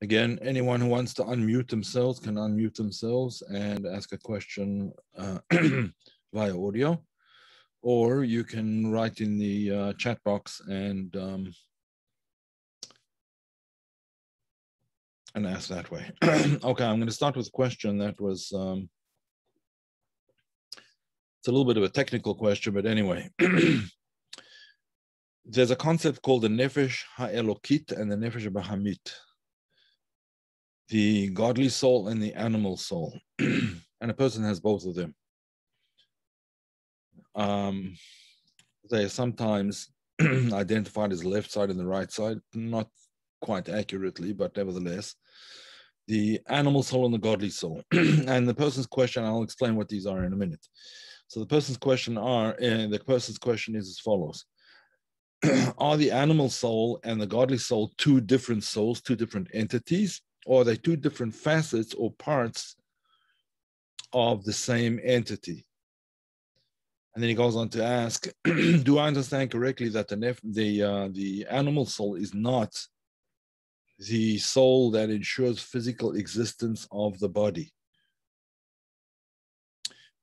Again, anyone who wants to unmute themselves can unmute themselves and ask a question via audio, or you can write in the chat box and ask that way. Okay, I'm going to start with a question that was, it's a little bit of a technical question, but anyway. There's a concept called the Nefesh HaElokit and the Nefesh HaBahamit, the godly soul and the animal soul. And a person has both of them. They are sometimes identified as the left side and the right side, not quite accurately, but nevertheless, the animal soul and the godly soul. And the person's question, I'll explain what these are in a minute. So the person's question is as follows. Are the animal soul and the godly soul two different souls, two different entities, or are they two different facets or parts of the same entity? And then he goes on to ask, do I understand correctly that the animal soul is not the soul that ensures physical existence of the body?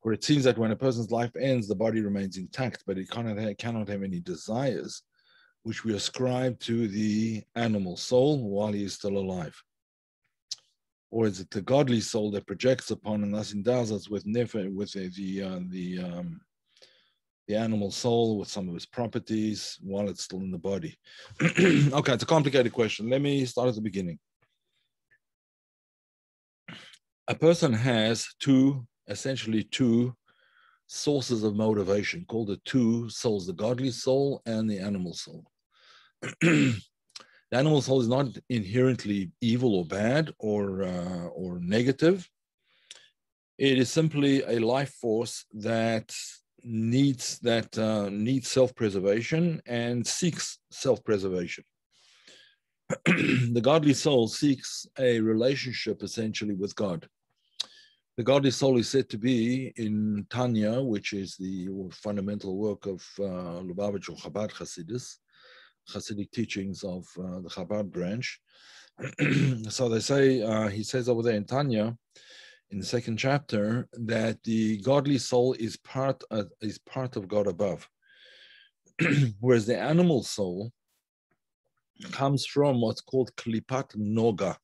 For it seems that when a person's life ends, the body remains intact, but it cannot have any desires, which we ascribe to the animal soul while he is still alive. Or is it the godly soul that projects upon and thus endows us with the animal soul with some of its properties while it's still in the body? Okay, it's a complicated question. Let me start at the beginning. A person has essentially two sources of motivation called the two souls, the godly soul and the animal soul. The animal soul is not inherently evil or bad or negative. It is simply a life force that needs self-preservation and seeks self-preservation. The godly soul seeks a relationship essentially with God. The godly soul is said to be in Tanya, which is the fundamental work of Lubavitch or Chabad Hasidus, Hasidic teachings of the Chabad branch. So they say, he says over there in Tanya, in the second chapter, that the godly soul is part of God above, whereas the animal soul comes from what's called Klipat Noga.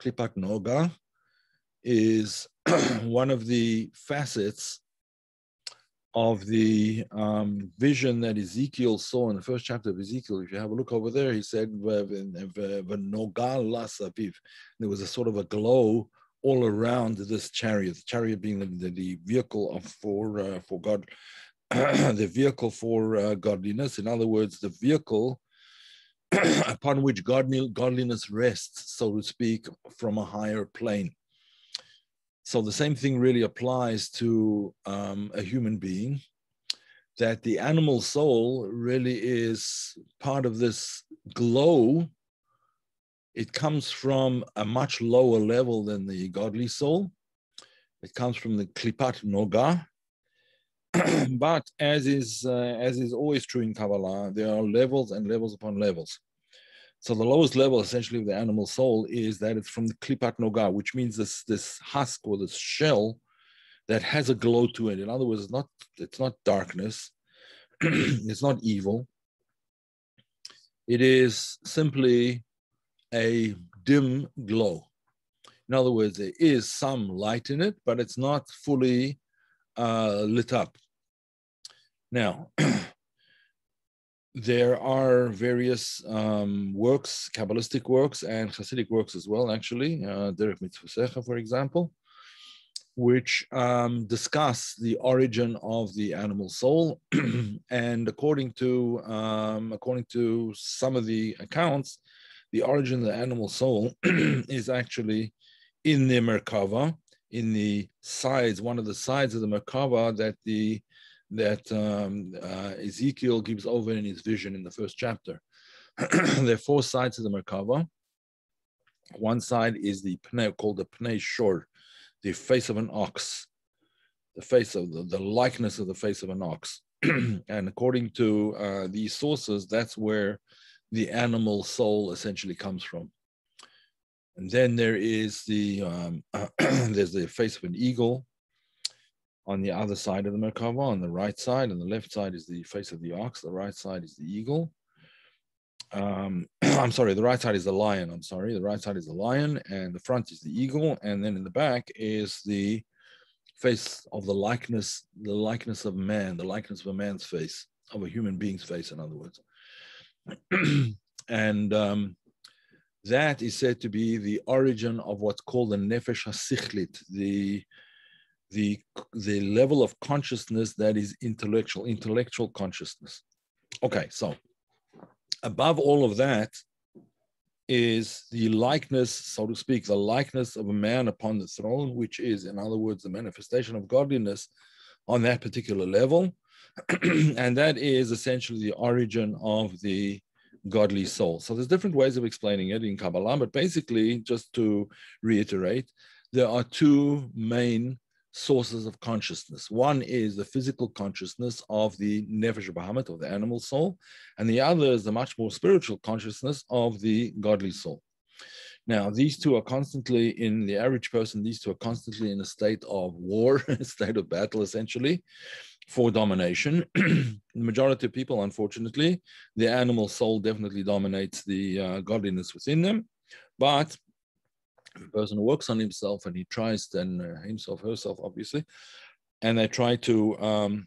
Klipat Noga is one of the facets of the vision that Ezekiel saw in the first chapter of Ezekiel. If you have a look over there, he said, there was a sort of a glow all around this chariot, the chariot being the vehicle for God, the vehicle for godliness. In other words, the vehicle upon which godliness rests, so to speak, from a higher plane. So the same thing really applies to a human being, that the animal soul really is part of this glow. It comes from a much lower level than the godly soul. It comes from the Klipat Noga. But as is always true in Kabbalah, there are levels and levels upon levels. So the lowest level, essentially, of the animal soul is that it's from the Klipat Noga, which means this husk or this shell that has a glow to it. In other words, it's not darkness, it's not evil. It is simply a dim glow. In other words, there is some light in it, but it's not fully lit up. Now, there are various works, Kabbalistic works and Hasidic works as well, actually, Derech Mitzvosecha, for example, which discuss the origin of the animal soul. And according to some of the accounts, the origin of the animal soul is actually in the Merkava, in the sides, one of the sides of the Merkava that Ezekiel gives over in his vision in the first chapter. There are four sides of the Merkava. One side is the Pnei, called the Pnei Shor, the face of an ox, the face of the likeness of the face of an ox. And according to these sources, that's where the animal soul essentially comes from. And then there is there's the face of an eagle on the other side of the Merkava, on the right side. On the left side is the face of the ox. The right side is the eagle. I'm sorry, the right side is the lion. I'm sorry, the right side is the lion, and the front is the eagle. And then in the back is the face of the likeness of man, the likeness of a man's face, of a human being's face, in other words. And that is said to be the origin of what's called the nefesh hasichlit, the level of consciousness that is intellectual consciousness. Okay, so above all of that is the likeness, so to speak, the likeness of a man upon the throne, which is, in other words, the manifestation of godliness on that particular level. And that is essentially the origin of the godly soul. So there's different ways of explaining it in Kabbalah, but basically, just to reiterate, there are two main sources of consciousness. One is the physical consciousness of the nefesh bahamat, of the animal soul, and the other is the much more spiritual consciousness of the godly soul. Now, these two are constantly, in the average person, these two are constantly in a state of war, a state of battle, essentially, for domination. The majority of people, unfortunately, the animal soul definitely dominates the godliness within them. But if a person works on himself and he tries, then himself, herself, obviously, and they try to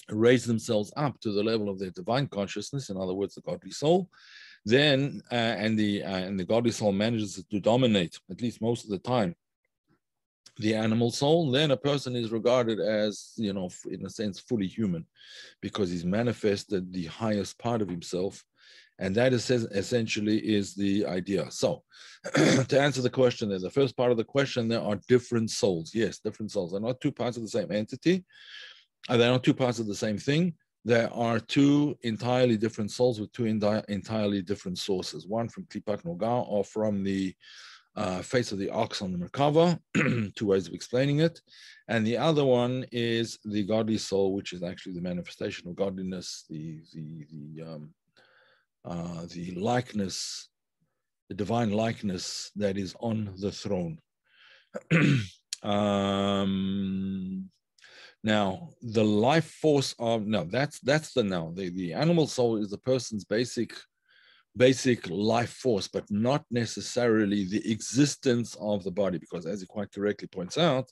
raise themselves up to the level of their divine consciousness, in other words, the godly soul, then and the godly soul manages to dominate, at least most of the time, the animal soul, then a person is regarded as, in a sense, fully human, because he's manifested the highest part of himself. And that is essentially is the idea. So to answer the question, there's the first part of the question, there are different souls. Yes, different souls. They're not two parts of the same entity. They're not two parts of the same thing. There are two entirely different souls with two entirely different sources. One from Klipat Noga, or from the face of the ox on the Merkava, two ways of explaining it. And the other one is the godly soul, which is actually the manifestation of godliness, the likeness, the divine likeness that is on the throne. Now, the life force of, the animal soul is the person's basic life force, but not necessarily the existence of the body, because as he quite correctly points out,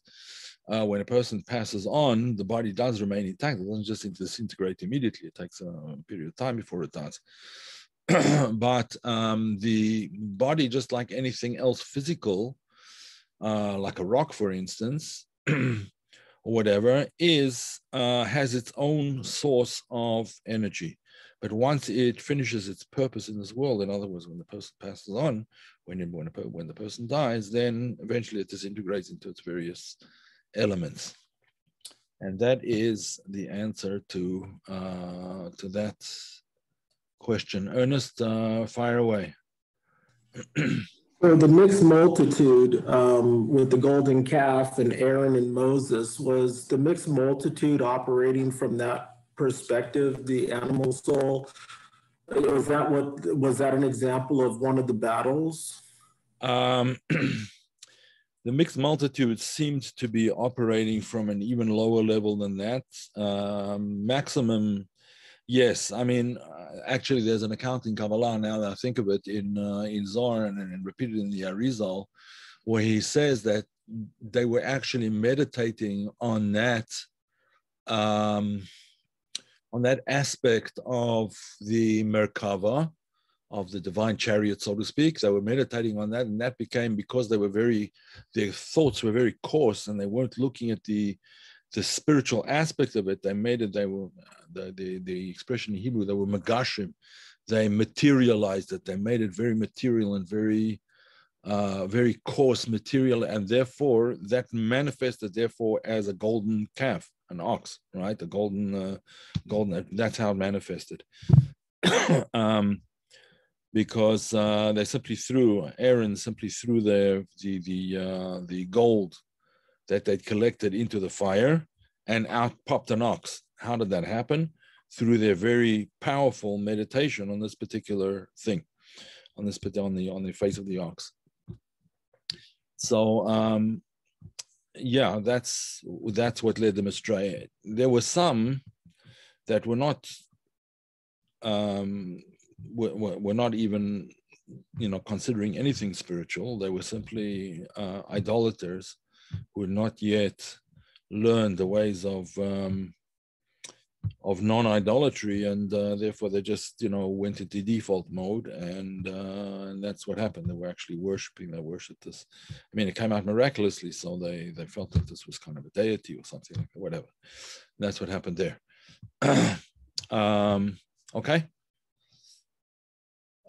when a person passes on, the body does remain intact. It doesn't just disintegrate immediately. It takes a period of time before it does. But the body, just like anything else physical, like a rock, for instance, or whatever, has its own source of energy. But once it finishes its purpose in this world, in other words, when the person passes on, when the person dies, then eventually it disintegrates into its various elements. And that is the answer to that question. Ernest, fire away. So the mixed multitude with the golden calf and Aaron and Moses, was the mixed multitude operating from that perspective, the animal soul? Was that an example of one of the battles? The mixed multitude seemed to be operating from an even lower level than that. Maximum, yes. I mean, actually, there's an account in Kabbalah, now that I think of it, in Zohar and repeated in the Arizal, where he says that they were actually meditating on that aspect of the Merkava, of the divine chariot, so to speak. They were meditating on that, and that became, because their thoughts were very coarse, and they weren't looking at the spiritual aspect of it. The expression in Hebrew, they were megashim. They materialized it. They made it very material and very coarse material, and therefore that manifested as a golden calf, an ox, right? The golden. That's how it manifested. Because Aaron simply threw the gold that they'd collected into the fire, and out popped an ox. How did that happen? Through their very powerful meditation on this particular thing, on the face of the ox. So yeah, that's what led them astray. There were some that were not were not even, you know, considering anything spiritual. They were simply idolaters who had not yet learned the ways of non-idolatry, and therefore they just, you know, went into default mode, and that's what happened. They were actually worshiping. They worshipped this. I mean, it came out miraculously, so they felt that this was kind of a deity or something like that, whatever. And that's what happened there. Okay.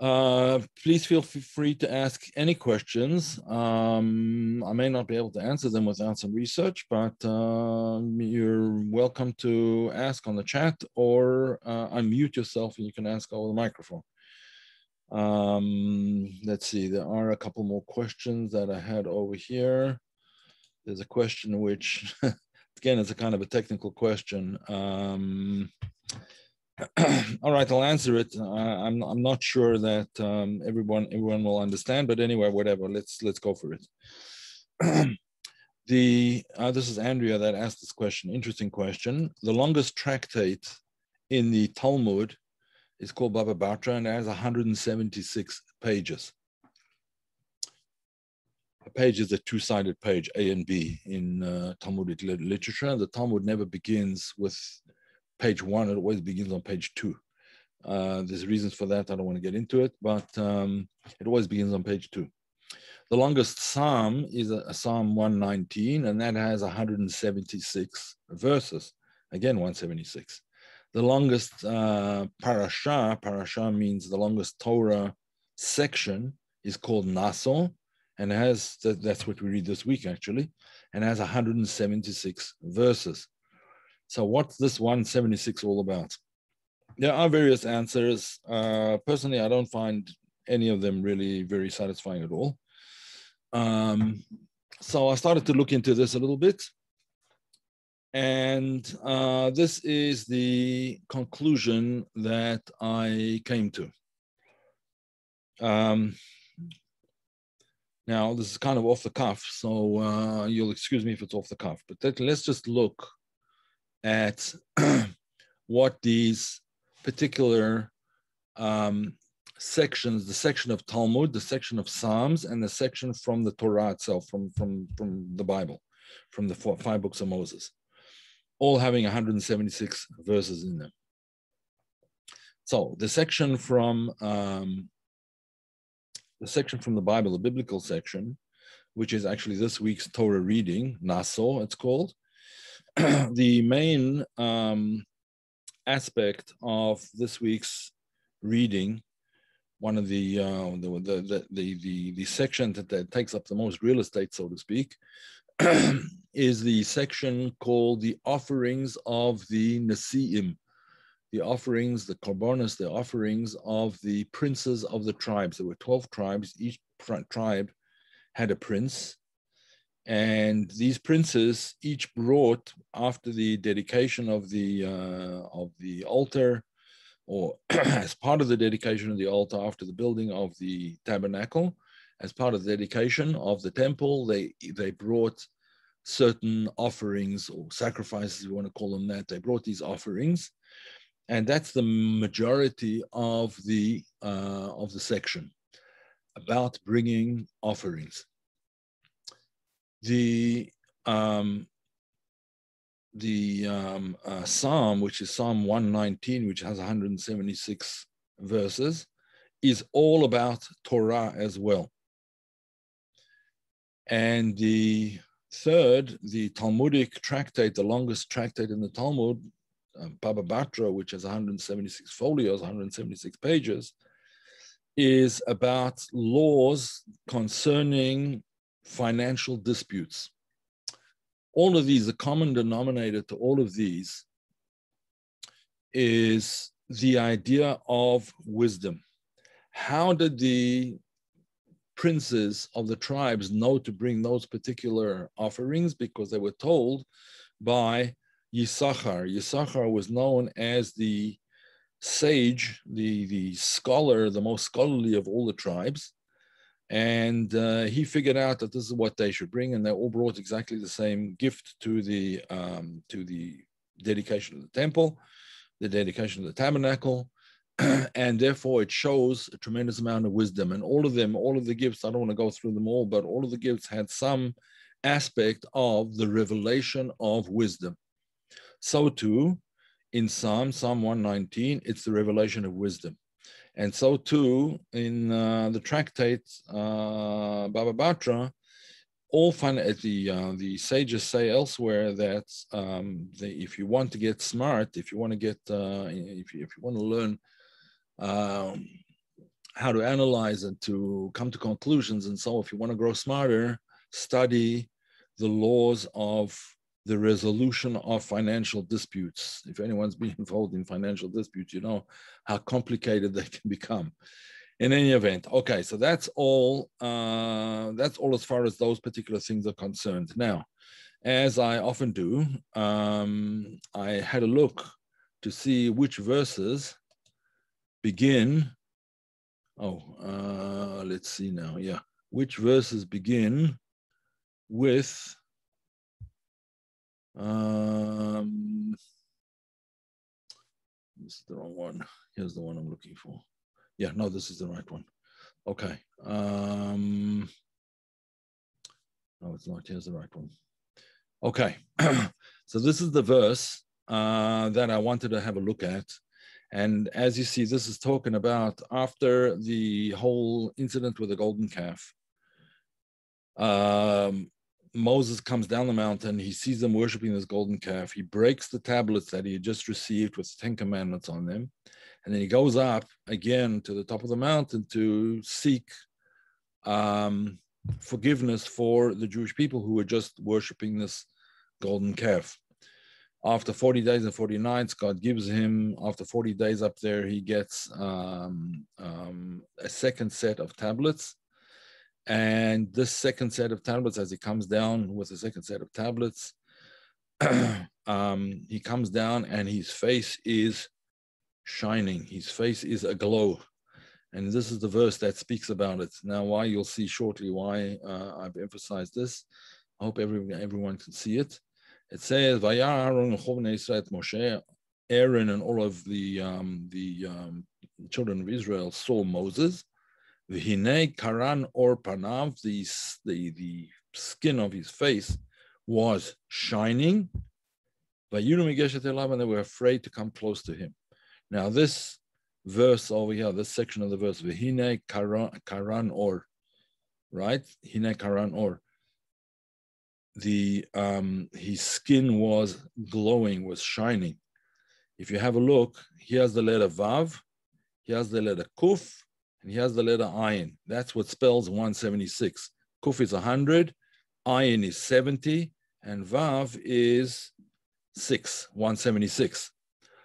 Please feel free to ask any questions. I may not be able to answer them without some research, but you're welcome to ask on the chat, or unmute yourself and you can ask over the microphone. Let's see, there are a couple more questions that I had over here. There's a question which, again, is a kind of a technical question. All right, I'll answer it. I'm not sure that everyone will understand, but anyway, whatever. Let's go for it. This is Andrea that asked this question. Interesting question. The longest tractate in the Talmud is called Baba Batra, and it has 176 pages. A page is a two-sided page, A and B, in Talmudic literature. The Talmud never begins with page 1, it always begins on page 2. There's reasons for that. I don't want to get into it, but it always begins on page 2. The longest psalm is a Psalm 119, and that has 176 verses. Again, 176. The longest parasha means the longest Torah section, is called Naso, and has, that's what we read this week actually, and has 176 verses. So what's this 176 all about? There are various answers. Personally, I don't find any of them really very satisfying at all. So I started to look into this a little bit. And this is the conclusion that I came to. Now, this is kind of off the cuff, so you'll excuse me if it's off the cuff, but let's just look at what these particular sections, the section of Talmud, the section of Psalms, and the section from the Torah itself, from the Bible, from the 5 books of Moses, all having 176 verses in them. So the section from the Bible, the biblical section, which is actually this week's Torah reading, Naso, it's called. The main aspect of this week's reading, one of the section that takes up the most real estate, so to speak, is the section called the offerings of the Nesi'im, the offerings, the korbanos, the offerings of the princes of the tribes. There were 12 tribes. Each tribe had a prince. And these princes each brought, after the dedication of the altar, or as part of the dedication of the altar, after the building of the tabernacle, as part of the dedication of the temple, they brought certain offerings or sacrifices, if you want to call them that. They brought these offerings, and that's the majority of the section about bringing offerings. The Psalm, which is Psalm 119, which has 176 verses, is all about Torah as well. And the third, the Talmudic tractate, the longest tractate in the Talmud, Baba Batra, which has 176 folios, 176 pages, is about laws concerning financial disputes. All of these, the common denominator to all of these is the idea of wisdom. How did the princes of the tribes know to bring those particular offerings? Because they were told by Yisachar. Yisachar was known as the sage, the scholar, the most scholarly of all the tribes. And he figured out that this is what they should bring, and they all brought exactly the same gift to the dedication of the temple, the dedication of the tabernacle, and therefore it shows a tremendous amount of wisdom. And all of them, all of the gifts, I don't want to go through them all, but all of the gifts had some aspect of the revelation of wisdom. So too, in Psalm 119, it's the revelation of wisdom. And so too, in the tractate Baba Batra, all the sages say elsewhere that if you want to get smart, if you want to get, if you want to learn how to analyze and to come to conclusions, and so if you want to grow smarter, study the laws of the resolution of financial disputes. If anyone's been involved in financial disputes, you know how complicated they can become. In any event, okay, so that's all as far as those particular things are concerned. Now, as I often do, I had a look to see which verses begin. Let's see now. Yeah, which verses begin with this is the wrong one. Here's the one I'm looking for. Yeah, no, this is the right one. Okay. No, it's not. Here's the right one. Okay. So this is the verse that I wanted to have a look at. And as you see, this is talking about after the whole incident with the golden calf. Moses comes down the mountain. He sees them worshiping this golden calf. He breaks the tablets that he had just received with the 10 Commandments on them. And then he goes up again to the top of the mountain to seek forgiveness for the Jewish people who were just worshiping this golden calf. After 40 days and 40 nights, God gives him, after 40 days up there, he gets a second set of tablets. And this second set of tablets, as he comes down with the second set of tablets, he comes down and his face is shining. His face is aglow. And this is the verse that speaks about it. Now, why you'll see shortly why I've emphasized this. I hope everyone can see it. It says, Moshe, Aaron and all of the children of Israel saw Moses. V'hinei karan or panav, the skin of his face was shining. And they were afraid to come close to him. Now this verse over here, this section of the verse, V'hinei karan or, right? Hinei karan or. His skin was glowing, was shining. If you have a look, here's the letter Vav, here's the letter Kuf, and here's the letter Ayin. That's what spells 176. Kuf is 100, Ayin is 70, and Vav is 176.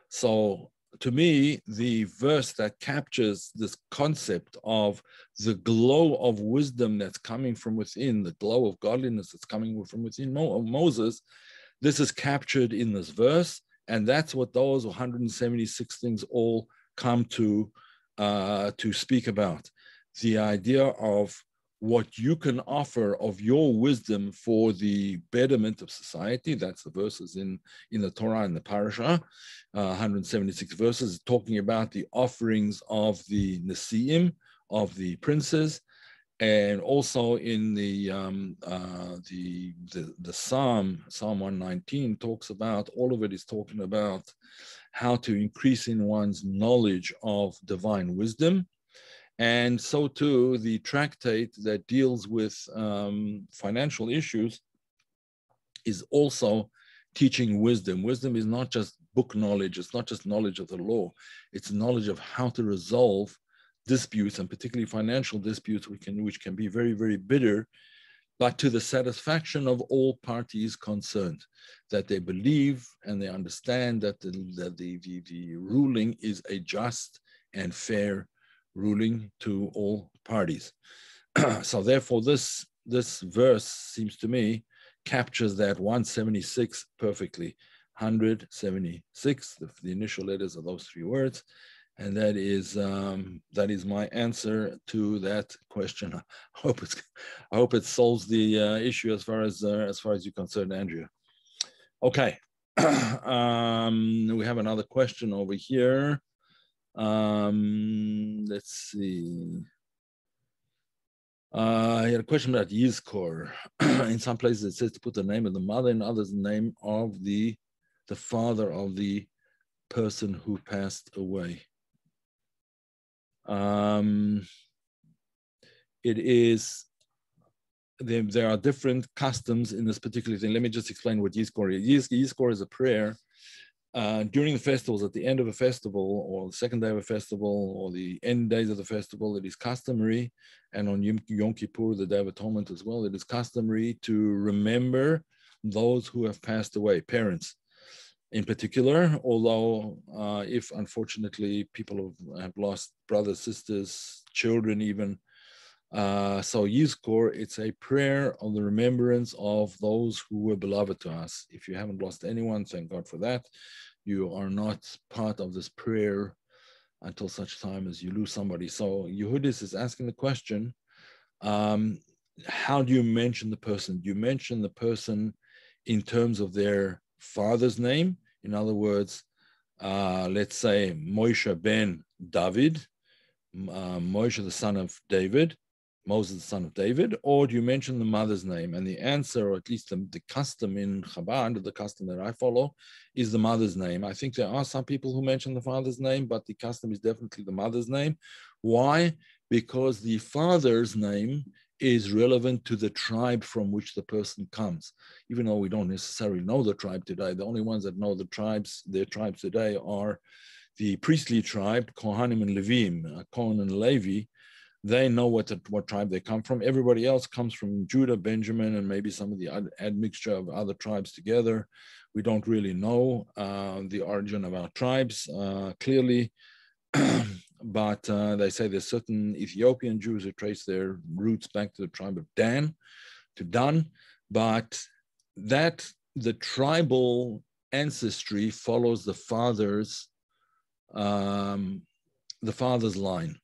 So to me, the verse that captures this concept of the glow of wisdom that's coming from within, the glow of godliness that's coming from within Moses, this is captured in this verse, and that's what those 176 things all come to speak about. The idea of what you can offer of your wisdom for the betterment of society. That's the verses in the Torah and the Parasha, 176 verses, talking about the offerings of the Nesiim, of the princes, and also in the Psalm 119 talks about, all of it is talking about how to increase in one's knowledge of divine wisdom. And so too, the tractate that deals with financial issues is also teaching wisdom. Wisdom is not just book knowledge, it's not just knowledge of the law, it's knowledge of how to resolve disputes, and particularly financial disputes, which can be very, very bitter, but to the satisfaction of all parties concerned, that they believe and they understand that the ruling is a just and fair ruling to all parties. So therefore, this verse seems to me captures that 176 perfectly. 176, the initial letters of those three words, And that is my answer to that question. I hope it solves the issue as far as you're concerned, Andrea. Okay. We have another question over here. Let's see. I had a question about Yizkor. In some places it says to put the name of the mother, in others the name of the father of the person who passed away. It is, there are different customs in this particular thing. Let me just explain what Yizkor is. Yizkor is a prayer during the festivals, at the end of a festival, or the second day of a festival, or the end days of the festival. It is customary, and on Yom Kippur, the Day of Atonement as well, it is customary to remember those who have passed away, parents in particular, although if unfortunately people have lost brothers, sisters, children even. So Yizkor, it's a prayer on the remembrance of those who were beloved to us. If you haven't lost anyone, thank God for that. You are not part of this prayer until such time as you lose somebody. So Yehudis is asking the question, how do you mention the person? Do you mention the person in terms of their father's name? In other words, let's say Moshe ben David, Moshe the son of David, Moses the son of David, or do you mention the mother's name? And the answer, or at least the custom in Chabad, the custom that I follow, is the mother's name. I think there are some people who mention the father's name, but the custom is definitely the mother's name. Why? Because the father's name is relevant to the tribe from which the person comes. Even though we don't necessarily know the tribe today, the only ones that know their tribes today are the priestly tribe, Kohanim and Levim, Kohen and Levi. They know what tribe they come from. Everybody else comes from Judah, Benjamin, and maybe some of the admixture of other tribes together. We don't really know the origin of our tribes clearly. But they say there's certain Ethiopian Jews who trace their roots back to the tribe of Dan, but that the tribal ancestry follows the father's line,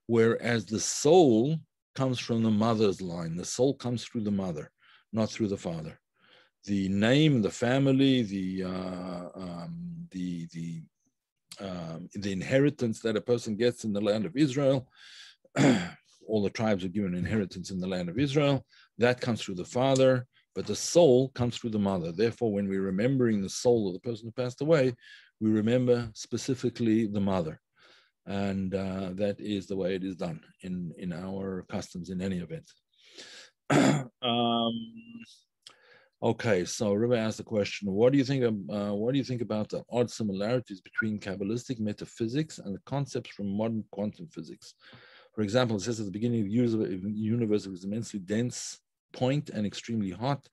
whereas the soul comes from the mother's line. The soul comes through the mother, not through the father. The name, the family, the inheritance that a person gets in the land of Israel, all the tribes are given inheritance in the land of Israel, that comes through the father, but the soul comes through the mother. Therefore, when we're remembering the soul of the person who passed away, we remember specifically the mother. And that is the way it is done in our customs in any event. Okay, so Rabbi asked the question: what do you think about the odd similarities between Kabbalistic metaphysics and the concepts from modern quantum physics? For example, it says at the beginning of the universe it was immensely dense point and extremely hot,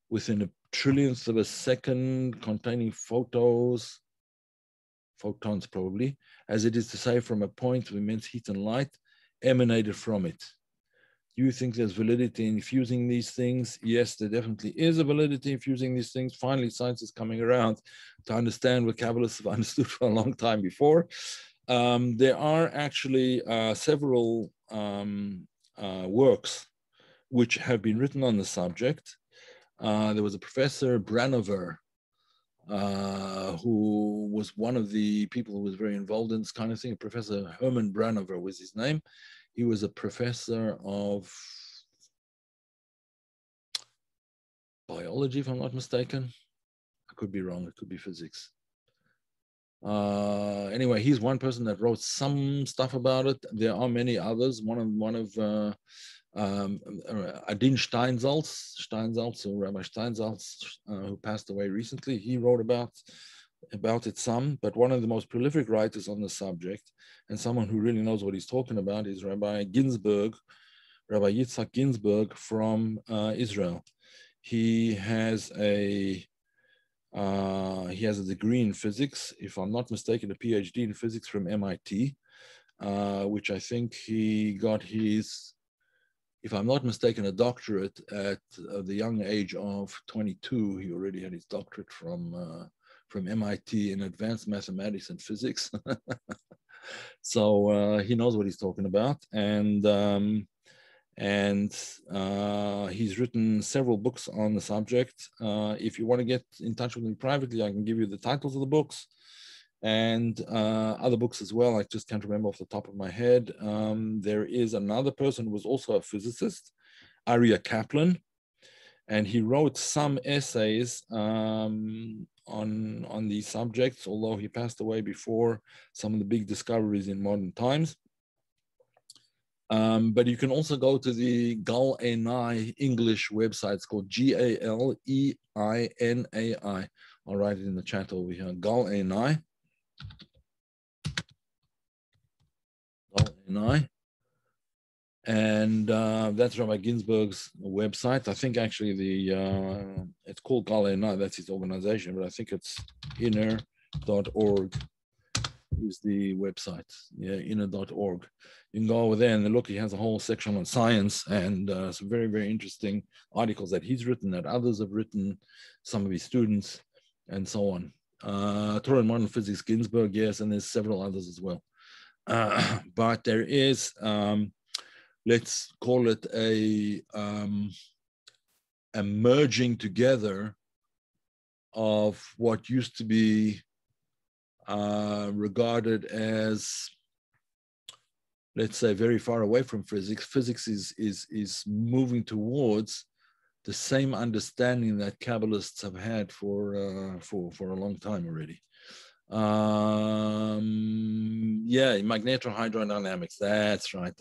within a trillionth of a second, containing photons probably, as it is to say, from a point of immense heat and light emanated from it. Do you think there's validity in fusing these things? Yes, there definitely is a validity in fusing these things. Finally, science is coming around to understand what Kabbalists have understood for a long time before. There are actually several works which have been written on the subject. There was a professor, Branover, who was one of the people who was very involved in this kind of thing. Professor Herman Branover was his name. He was a professor of biology, if I'm not mistaken. I could be wrong. It could be physics. Anyway, he's one person that wrote some stuff about it. There are many others. One of Adin Steinsaltz, so Rabbi Steinsaltz, who passed away recently, he wrote about it some. But one of the most prolific writers on the subject, and someone who really knows what he's talking about, is Rabbi Yitzhak Ginsburg from Israel. He has a degree in physics, if I'm not mistaken, a PhD in physics from MIT, which I think he got his, if I'm not mistaken, a doctorate at the young age of 22. He already had his doctorate from MIT in advanced mathematics and physics. So he knows what he's talking about, and he's written several books on the subject. If you want to get in touch with me privately, I can give you the titles of the books and other books as well. I just can't remember off the top of my head. There is another person who was also a physicist, Aria Kaplan, and he wrote some essays on these subjects, although he passed away before some of the big discoveries in modern times. But you can also go to the Gal Einai English website. It's called Galeinai. I'll write it in the chat over here. Gal Einai. And that's Rabbi Ginsburg's website. I think actually it's called Gal Einai, that's his organization, but I think it's inner.org is the website. Yeah, inner.org. You can go over there and look, he has a whole section on science and some very, very interesting articles that he's written, that others have written, some of his students, and so on. Torah and Modern Physics, Ginsburg, yes, and there's several others as well. But there is, let's call it a merging together of what used to be regarded as, let's say, very far away from physics. Physics is moving towards the same understanding that Kabbalists have had for a long time already. Yeah, magnetohydrodynamics. That's right.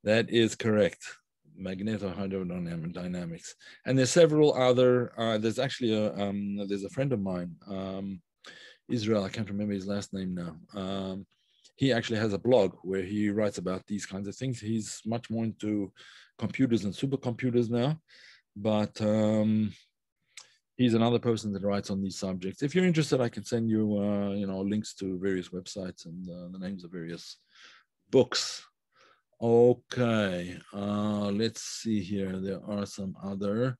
That is correct. Magnetohydrodynamics. And there's several other. There's actually there's a friend of mine, Israel. I can't remember his last name now. He actually has a blog where he writes about these kinds of things. He's much more into computers and supercomputers now, but he's another person that writes on these subjects. If you're interested, I can send you, links to various websites and the names of various books. Okay, let's see here. There are some other.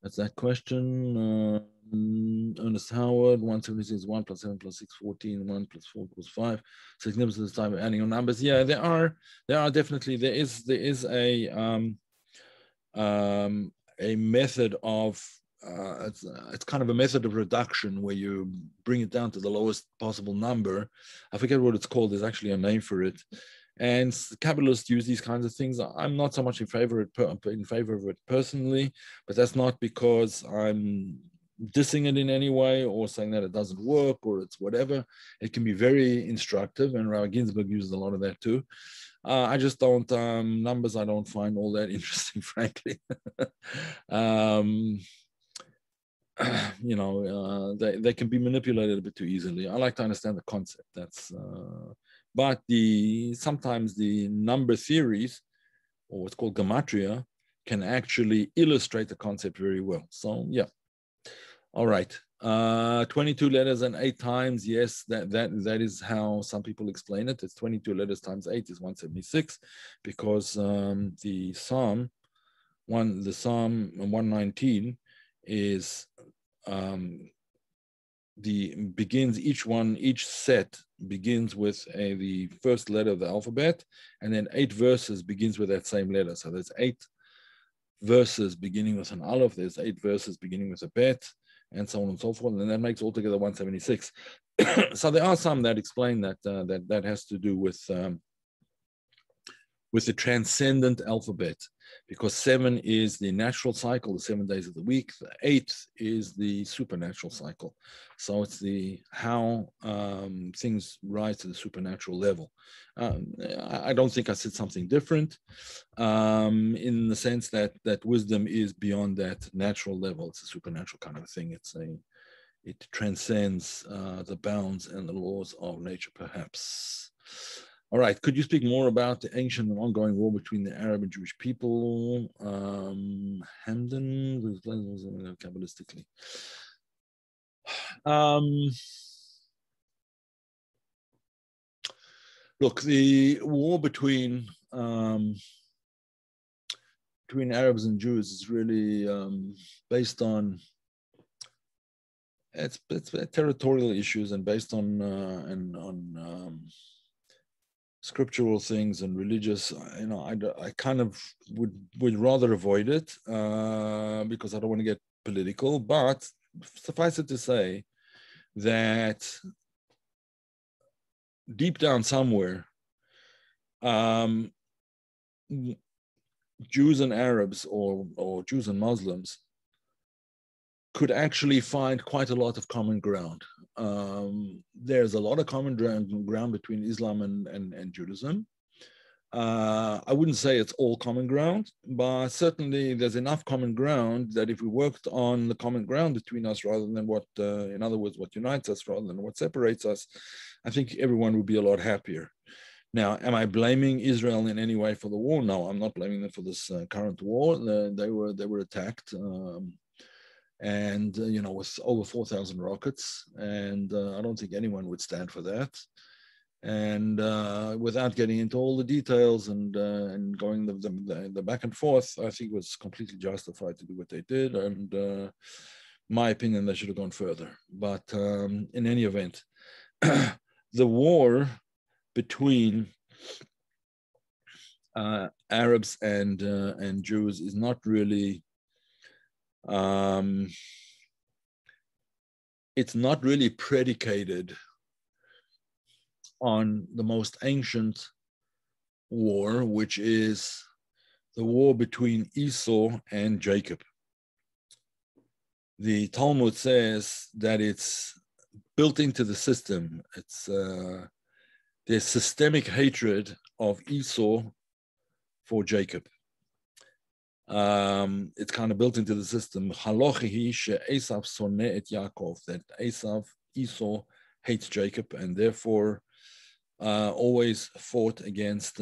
That's that question. Ernest Howard, 176, 1 plus 7 plus 6, 14, 1 plus 4 equals 5. Significance of the time of adding on numbers. Yeah, there are definitely, there is a method of, it's kind of a method of reduction where you bring it down to the lowest possible number. I forget what it's called. There's actually a name for it. And Kabbalists use these kinds of things. I'm not so much in favor of it personally, but that's not because I'm dissing it in any way or saying that it doesn't work or it's whatever. It can be very instructive, and Rabbi Ginsburg uses a lot of that too. I just don't, numbers I don't find all that interesting, frankly. They can be manipulated a bit too easily. I like to understand the concept. But sometimes the number theories, or what's called gematria, can actually illustrate the concept very well. So yeah. All right. 22 letters and 8 times. Yes, that is how some people explain it. It's 22 letters times 8 is 176, because the Psalm 119 is each set begins with the first letter of the alphabet, and then 8 verses begins with that same letter. So there's 8 verses beginning with an aleph, there's 8 verses beginning with a bet, and so on and so forth, and that makes altogether 176. So there are some that explain that has to do with the transcendent alphabet, because 7 is the natural cycle, the 7 days of the week. The 8 is the supernatural cycle. So it's how things rise to the supernatural level. I don't think I said something different in the sense that wisdom is beyond that natural level. It's a supernatural kind of a thing. It transcends the bounds and the laws of nature, perhaps. All right, could you speak more about the ancient and ongoing war between the Arab and Jewish people? Hamden, Kabbalistically. Look, the war between between Arabs and Jews is really based on it's territorial issues and based on scriptural things and religious. I kind of would rather avoid it because I don't want to get political. But suffice it to say that deep down somewhere, Jews and Arabs or Jews and Muslims could actually find quite a lot of common ground. There's a lot of common ground between Islam and Judaism. I wouldn't say it's all common ground, but certainly there's enough common ground that if we worked on the common ground between us rather than what, in other words, what unites us rather than what separates us, I think everyone would be a lot happier. Now, am I blaming Israel in any way for the war? No, I'm not blaming them for this current war. They were attacked, and with over 4,000 rockets, and I don't think anyone would stand for that. And without getting into all the details and going the back and forth, I think it was completely justified to do what they did. And my opinion, they should have gone further. But in any event, the war between Arabs and Jews is not really. It's not really predicated on the most ancient war, which is the war between Esau and Jacob. The Talmud says that it's built into the system. It's there's systemic hatred of Esau for Jacob. It's kind of built into the system. That Esau hates Jacob and therefore always fought against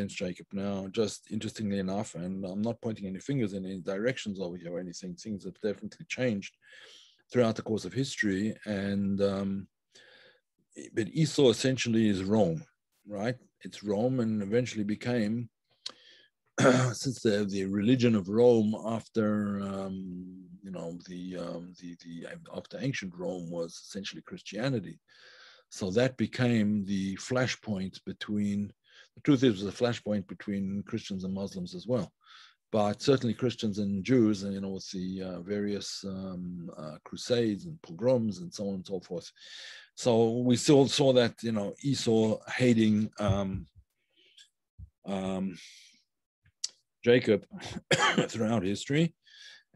Jacob. Now, just interestingly enough, and I'm not pointing any fingers in any directions over here or anything, things have definitely changed throughout the course of history. And but Esau essentially is Rome, right? It's Rome, and eventually became, since the religion of Rome after after ancient Rome was essentially Christianity. So that became the flashpoint between, the truth is, it was a flashpoint between Christians and Muslims as well. But certainly Christians and Jews, and with the various crusades and pogroms and so on and so forth. So we still saw that, Esau hating Jacob throughout history,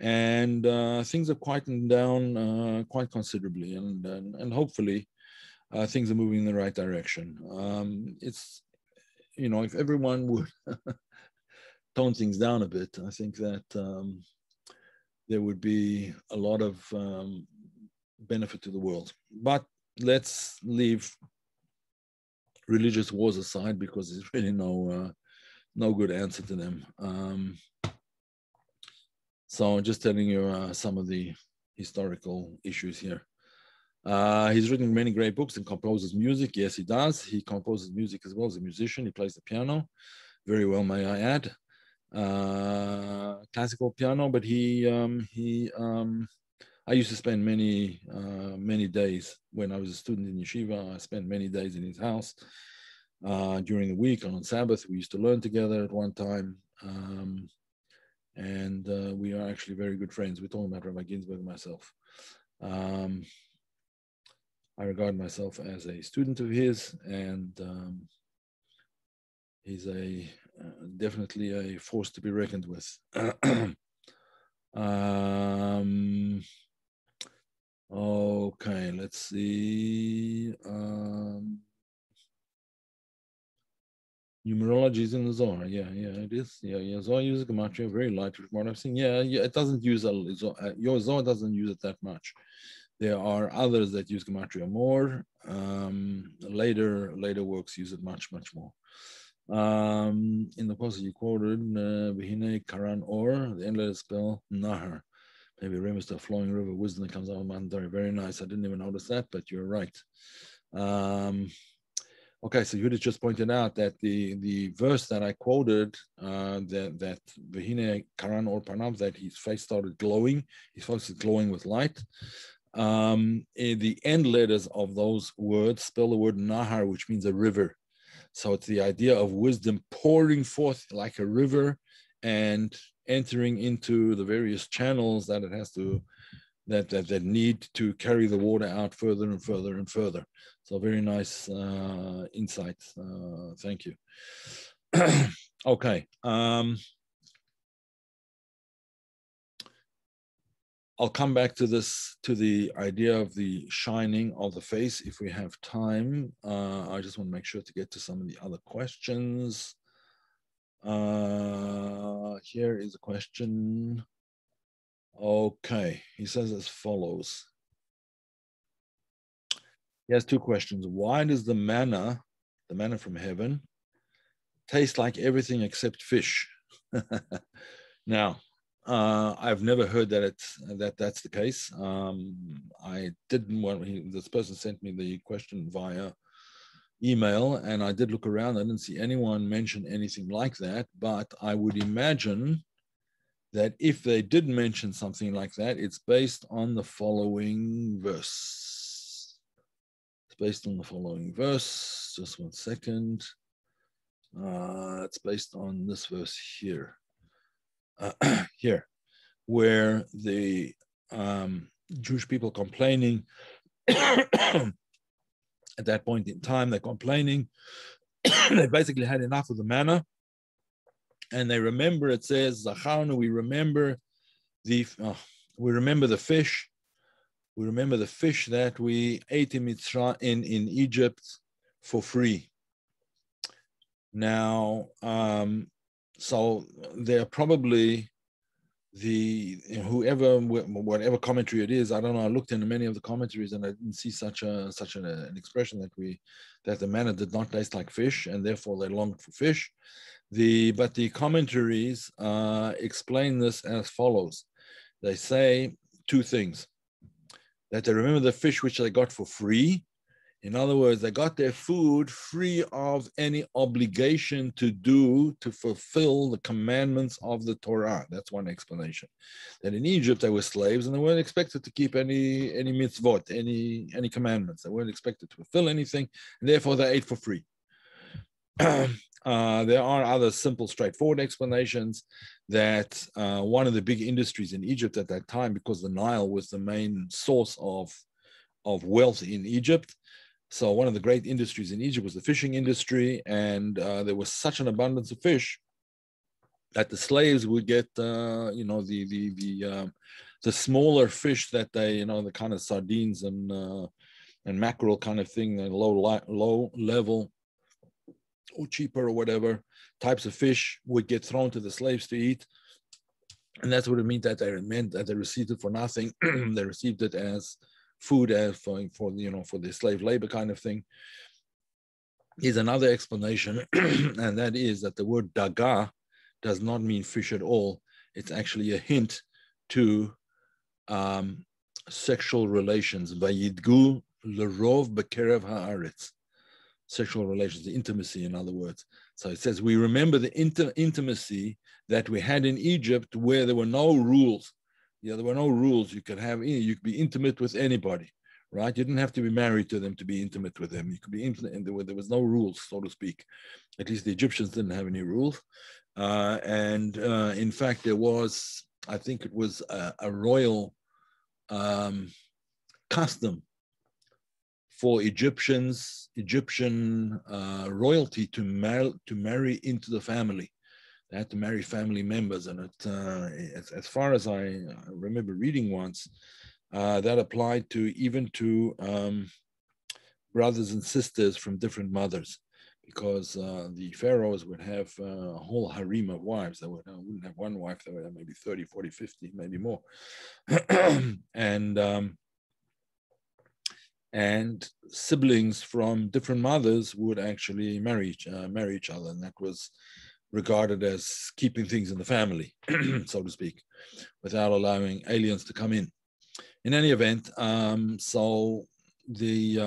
and things have quietened down quite considerably, and hopefully things are moving in the right direction. It's, if everyone would tone things down a bit, I think that there would be a lot of benefit to the world. But let's leave religious wars aside, because there's really no good answer to them. So just telling you some of the historical issues here. He's written many great books and composes music. Yes, he does. He composes music as well as a musician. He plays the piano very well, may I add. Classical piano, but I used to spend many days when I was a student in yeshiva. I spent many days in his house during the week, and on Sabbath we used to learn together at one time. And we are actually very good friends. We're talking about Rabbi Ginsburg and myself. I regard myself as a student of his, and he's definitely a force to be reckoned with. Okay, let's see. Numerology is in the Zohar. Yeah, it is. Yeah. Zohar uses gematria very lightly from what I've seen. Yeah. It doesn't use your Zohar doesn't use it that much. There are others that use gematria more. Later works use it much more. In the passage you quoted, Vihine Karan Or, the endless spell Nahar. Maybe Rim is the flowing river of wisdom that comes out of Mountain. Very nice. I didn't even notice that, but you're right. Okay, so Judith just pointed out that the verse that I quoted, that Vehine Karan or Panav, that his face started glowing, his face is glowing with light. The end letters of those words spell the word Nahar, which means a river. So it's the idea of wisdom pouring forth like a river and entering into the various channels that it has to, that need to carry the water out further and further and further. So very nice insight. Thank you. Okay. I'll come back to this, to the idea of the shining of the face if we have time. I just want to make sure to get to some of the other questions. Here is a question. Okay, he says as follows. He has two questions. Why does the manna from heaven, taste like everything except fish? Now, I've never heard that that's the case. I didn't want, this person sent me the question via email, and I did look around. I didn't see anyone mention anything like that, but I would imagine that if they did mention something like that, it's based on the following verse. It's based on the following verse. Just 1 second. It's based on this verse here. Here, where the Jewish people complaining at that point in time, they're complaining. They basically had enough of the manna, and they remember. It says, "Zacharnu," we remember the fish. We remember the fish that we ate in Egypt for free. Now, so they're probably whatever commentary it is. I don't know. I looked into many of the commentaries and I didn't see such an expression that the manna did not taste like fish and therefore they longed for fish. But the commentaries explain this as follows. They say two things: that they remember the fish which they got for free. In other words, they got their food free of any obligation to fulfill the commandments of the Torah. That's one explanation. That in Egypt they were slaves and they weren't expected to keep any mitzvot, any commandments. They weren't expected to fulfill anything, and therefore they ate for free. There are other simple, straightforward explanations that one of the big industries in Egypt at that time, because the Nile was the main source of wealth in Egypt. So one of the great industries in Egypt was the fishing industry, and there was such an abundance of fish that the slaves would get, the smaller fish that they, the kind of sardines and mackerel kind of thing, the low level or cheaper or whatever types of fish would get thrown to the slaves to eat. And that's what it meant that they received it for nothing. They received it as food, for the slave labor kind of thing. Is another explanation, and that is that the word daga does not mean fish at all. It's actually a hint to sexual relations. Vayidgu lerov bekerev haaretz. Sexual relations, the intimacy, in other words. So it says we remember the intimacy that we had in Egypt, where there were no rules. There were no rules. You could be intimate with anybody, right? You didn't have to be married to them to be intimate with them. You could be intimate, and there was no rules, so to speak. At least the Egyptians didn't have any rules. In fact, there was, I think it was a royal custom for Egyptian royalty to marry into the family. They had to marry family members, and as far as I remember reading once, that applied even to brothers and sisters from different mothers, because the pharaohs would have a whole harem of wives. They wouldn't have one wife. They would have maybe 30, 40, 50, maybe more. And siblings from different mothers would actually marry each other, and that was regarded as keeping things in the family, so to speak, without allowing aliens to come in. In any event, so the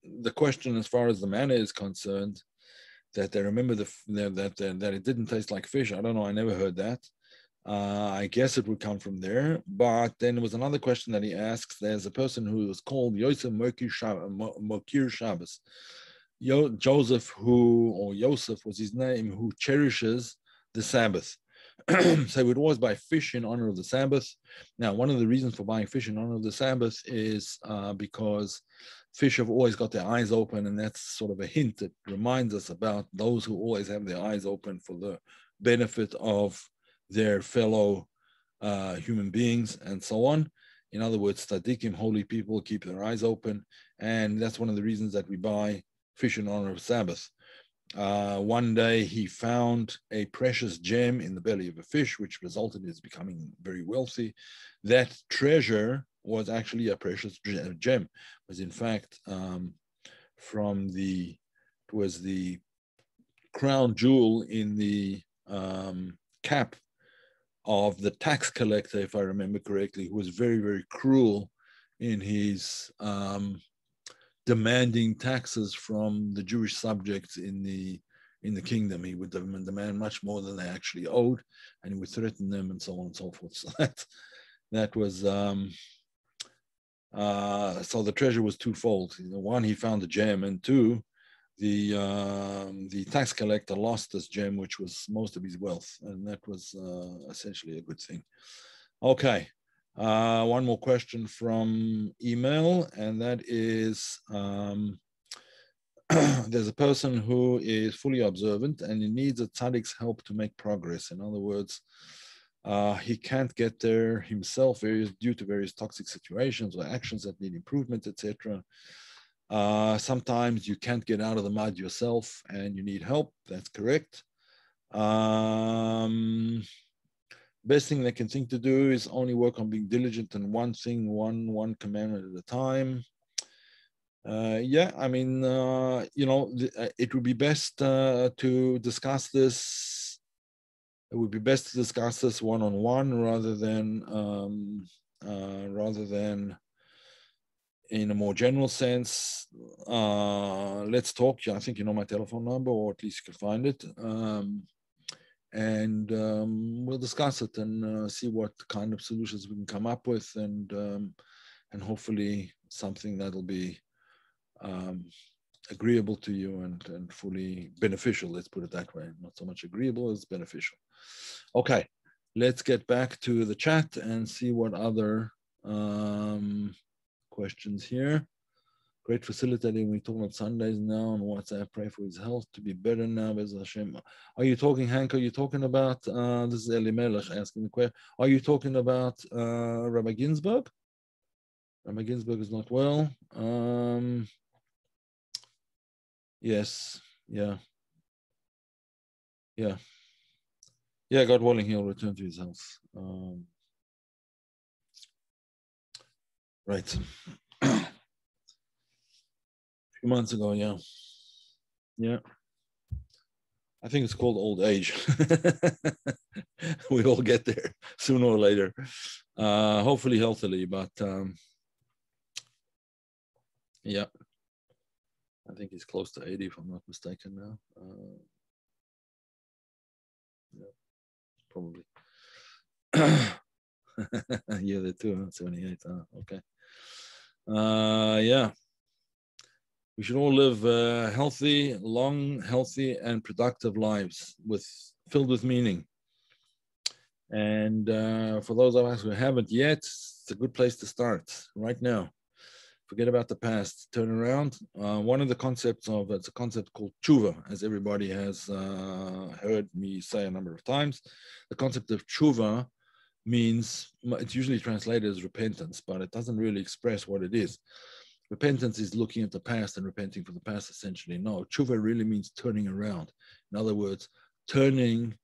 the question as far as the manna is concerned, that they remember that it didn't taste like fish. I don't know. I never heard that. I guess it would come from there. But then there was another question that he asks. There's a person who was called Yosef Mokir Shabbos. Joseph, or Yosef was his name, who cherishes the Sabbath. So we'd always buy fish in honor of the Sabbath. Now, one of the reasons for buying fish in honor of the Sabbath is because fish have always got their eyes open, and that's sort of a hint that reminds us about those who always have their eyes open for the benefit of their fellow human beings and so on. In other words, tzaddikim, holy people, keep their eyes open, and that's one of the reasons that we buy fish in honor of Sabbath. One day he found a precious gem in the belly of a fish, which resulted in his becoming very wealthy. That treasure was actually a precious gem. It was in fact it was the crown jewel in the cap of the tax collector, if I remember correctly, who was very, very cruel in his demanding taxes from the Jewish subjects in the kingdom. He would demand much more than they actually owed, and he would threaten them and so on and so forth. So that was so the treasure was twofold. One, he found the gem, and two, the tax collector lost this gem, which was most of his wealth, and that was essentially a good thing. Okay. One more question from email, and that is there's a person who is fully observant and he needs a tzaddik's help to make progress. In other words, he can't get there himself due to various toxic situations or actions that need improvement, etc. Sometimes you can't get out of the mud yourself and you need help. That's correct. Best thing they can think to do is only work on being diligent in one thing, one commandment at a time. Yeah, I mean, it would be best to discuss this. It would be best to discuss this one-on-one rather than in a more general sense. Let's talk. I think you know my telephone number, or at least you can find it. And we'll discuss it and see what kind of solutions we can come up with, and hopefully something that'll be agreeable to you and fully beneficial. Let's put it that way. Not so much agreeable as beneficial. Okay, let's get back to the chat and see what other questions here. Great facilitating. We talk about Sundays now on WhatsApp. Pray for his health to be better now. Hashem. Are you talking, Hank? Are you talking about this is Eli Melech asking the question? Are you talking about Rabbi Ginsburg? Rabbi Ginsburg is not well. Yes. Yeah. God willing, he'll return to his health. Right. Few months ago, yeah. I think it's called old age. We all get there sooner or later, hopefully healthily, but yeah, I think he's close to 80 if I'm not mistaken now. Yeah, probably. Yeah, they too, 78. Okay. Yeah. We should all live healthy, long, healthy, and productive lives filled with meaning. And for those of us who haven't yet, it's a good place to start right now. Forget about the past, turn around. One of the concepts it's a concept called tshuva, as everybody has heard me say a number of times. The concept of tshuva means, it's usually translated as repentance, but it doesn't really express what it is. Repentance is looking at the past and repenting for the past, essentially. No, tshuva really means turning around. In other words, turning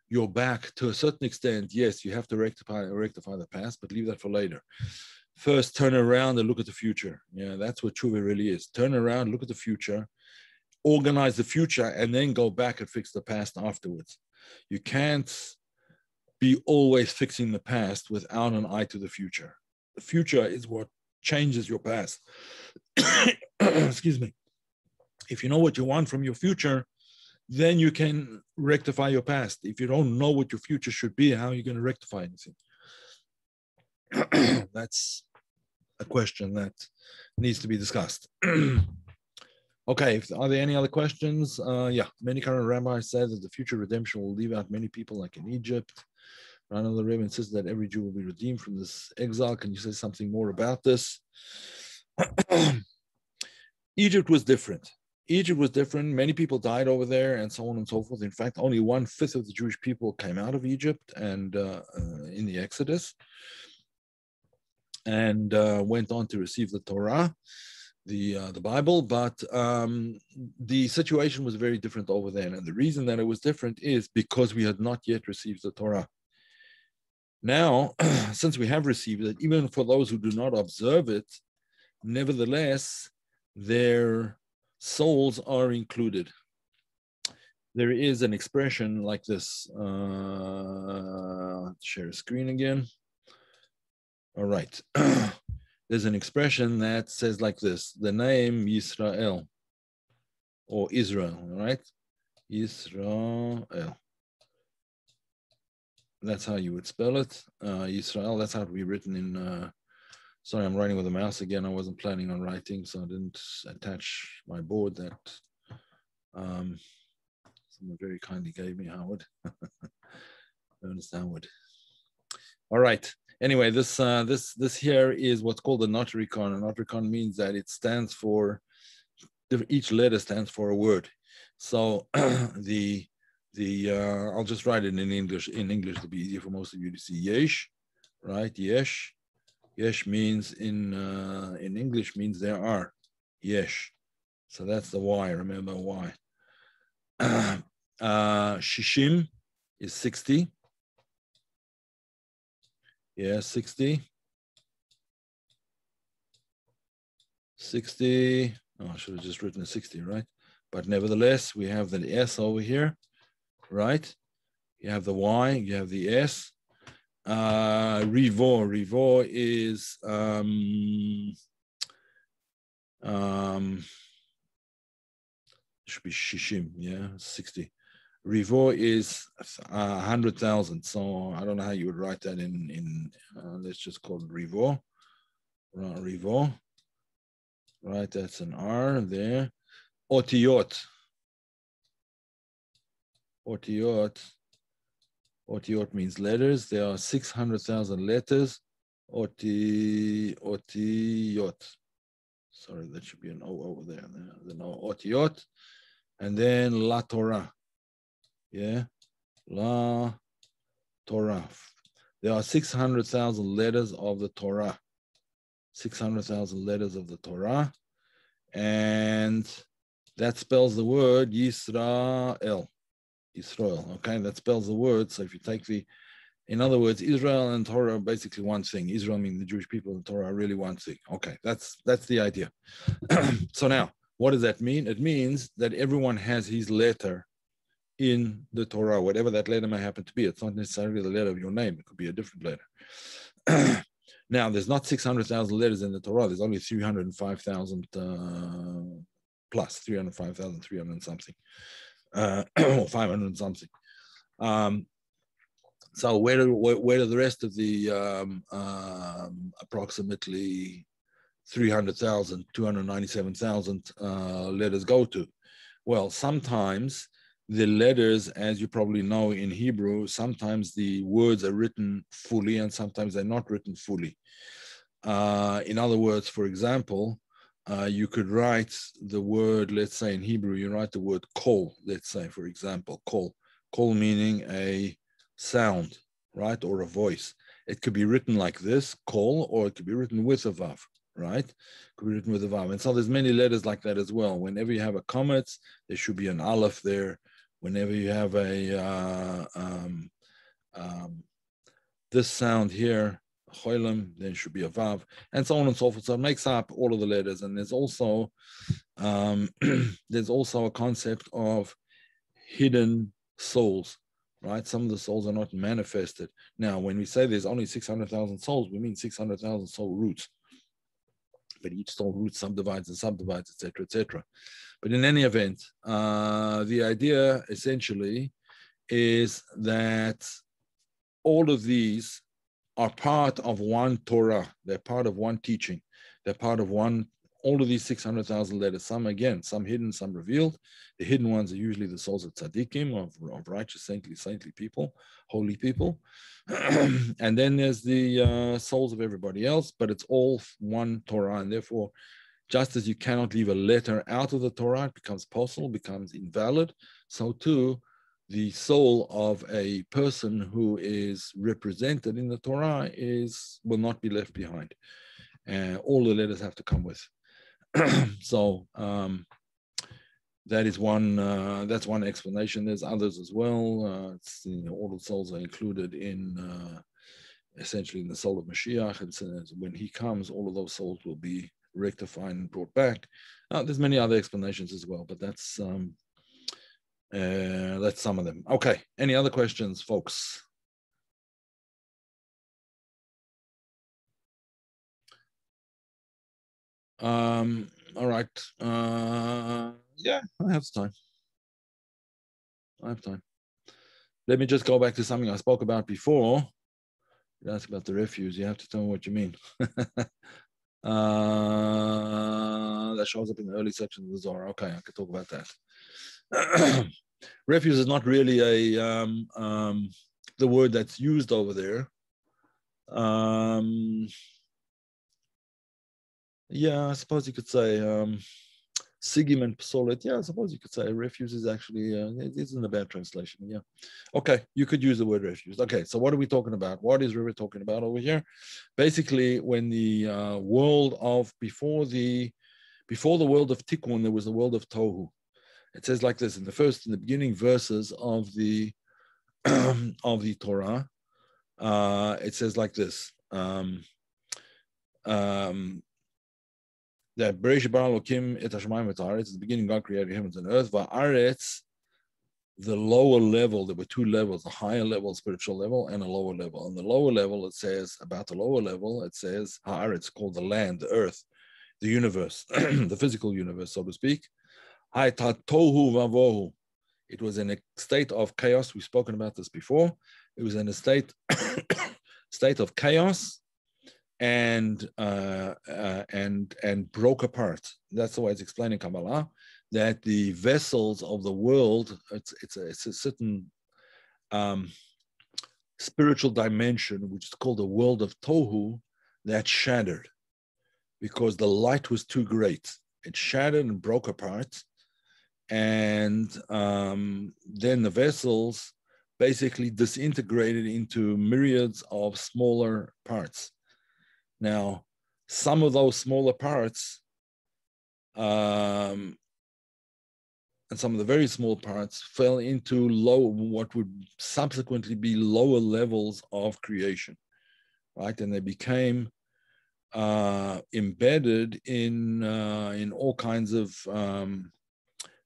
your back to a certain extent. Yes, you have to rectify the past, but leave that for later. First, turn around and look at the future. Yeah, that's what tshuva really is. Turn around, look at the future, organize the future, and then go back and fix the past afterwards. You can't be always fixing the past without an eye to the future. The future is what changes your past. Excuse me. If you know what you want from your future, then you can rectify your past. If you don't know what your future should be, how are you going to rectify anything? That's a question that needs to be discussed. Okay, are there any other questions? Yeah, many current rabbis say that the future redemption will leave out many people like in Egypt. Another Rebbe insists that every Jew will be redeemed from this exile. Can you say something more about this? Egypt was different. Egypt was different. Many people died over there and so on and so forth. In fact, only 1/5 of the Jewish people came out of Egypt and in the Exodus and went on to receive the Torah, the Bible. But the situation was very different over there. And the reason that it was different is because we had not yet received the Torah. Now, since we have received it, even for those who do not observe it, nevertheless, their souls are included. There is an expression like this. Share a screen again. All right. There's an expression that says like this: the name Yisrael or Israel, right? Israel. That's how you would spell it. Yisrael, that's how it would be written in, sorry, I'm writing with a mouse again. I wasn't planning on writing, so I didn't attach my board that someone very kindly gave me, Howard. Ernest Howard. All right. Anyway, this here is what's called a notaricon. A notaricon means that it stands for, each letter stands for a word. So I'll just write it in English. In English, it'll be easier for most of you to see. Yesh, right? Yesh. Yesh means in English means there are. Yesh. So that's the Y. Remember Y. Shishim is 60. Yeah, 60. 60. Oh, I should have just written a 60, right? But nevertheless, we have the S over here, right? You have the Y, you have the S. Rivo. Rivo is should be Shishim, yeah, 60. Rivo is 100,000. So I don't know how you would write that in let's just call it Rivo. Rivo. Right, that's an R there. Otiyot. Otiyot. Otiyot means letters. There are 600,000 letters. Otiyot. Sorry, that should be an O over there. There's no Otiyot. And then La Torah. Yeah. La Torah. There are 600,000 letters of the Torah. 600,000 letters of the Torah. And that spells the word Yisrael. Israel, okay, that spells the word. So if you take in other words, Israel and Torah are basically one thing. Israel means the Jewish people, and Torah are really one thing. Okay, that's the idea. So now, what does that mean? It means that everyone has his letter in the Torah, whatever that letter may happen to be. It's not necessarily the letter of your name. It could be a different letter. Now, there's not 600,000 letters in the Torah. There's only 305,000 plus, 305,300 and something. Or 500 and something. So where do the rest of the approximately 300,000, 297,000 letters go to? Well, sometimes the letters, as you probably know in Hebrew, sometimes the words are written fully and sometimes they're not written fully. In other words, for example, you could write the word, let's say in Hebrew, you write the word kol, let's say, for example, kol. Kol meaning a sound, right, or a voice. It could be written like this, kol, or it could be written with a vav, right? It could be written with a vav. And so there's many letters like that as well. Whenever you have a comet, there should be an aleph there. Whenever you have a this sound here, cholim, then should be a vav, and so on and so forth. So it makes up all of the letters. And there's also a concept of hidden souls, right? Some of the souls are not manifested. Now, when we say there's only 600,000 souls, we mean 600,000 soul roots. but each soul root subdivides and subdivides, etc., etc. But in any event, the idea essentially is that all of these are part of one Torah. They're part of one teaching. They're part of one, all of these 600,000 letters, some again, some hidden, some revealed. The hidden ones are usually the souls of tzaddikim, of righteous, saintly people, holy people. And then there's the souls of everybody else, but it's all one Torah. And therefore, just as you cannot leave a letter out of the Torah, it becomes possible, becomes invalid, so too, the soul of a person who is represented in the Torah will not be left behind. All the letters have to come with. So that is one. That's one explanation. There's others as well. All the souls are included in essentially in the soul of Mashiach, and so when he comes, all of those souls will be rectified and brought back. There's many other explanations as well, but that's some of them. Okay. Any other questions, folks? All right. Yeah, I have time. Let me just go back to something I spoke about before. You asked about the refuse. You have to tell me what you mean. That shows up in the early section of the Zohar. Okay, I could talk about that. Refuse is not really the word that's used over there. Yeah, I suppose you could say sigim and psolet. Yeah, I suppose you could say refuse is actually, it isn't a bad translation. Yeah. Okay, you could use the word refuse. Okay, so what are we talking about? What is River talking about over here? Basically, when the world of, before the world of Tikkun, there was the world of Tohu. It says like this in the beginning verses of the of the Torah. It says like this. That Bereshit bara Elokim et hashamayim et haaretz. At the beginning, God created heavens and earth. Va'aretz, the lower level. There were two levels: a higher level, spiritual level, and a lower level. On the lower level, it says about the lower level. It says haaretz, called the land, the earth, the universe, the physical universe, so to speak. Hayta tohu vavohu. It was in a state of chaos. We've spoken about this before. It was in a state of chaos. And broke apart. That's the way it's explained in Kabbalah, that the vessels of the world, it's a certain spiritual dimension, which is called the world of Tohu, that shattered because the light was too great. It shattered and broke apart. And then the vessels basically disintegrated into myriads of smaller parts. Now, some of those smaller parts, and some of the very small parts, fell into what would subsequently be lower levels of creation, right? And they became embedded in all kinds of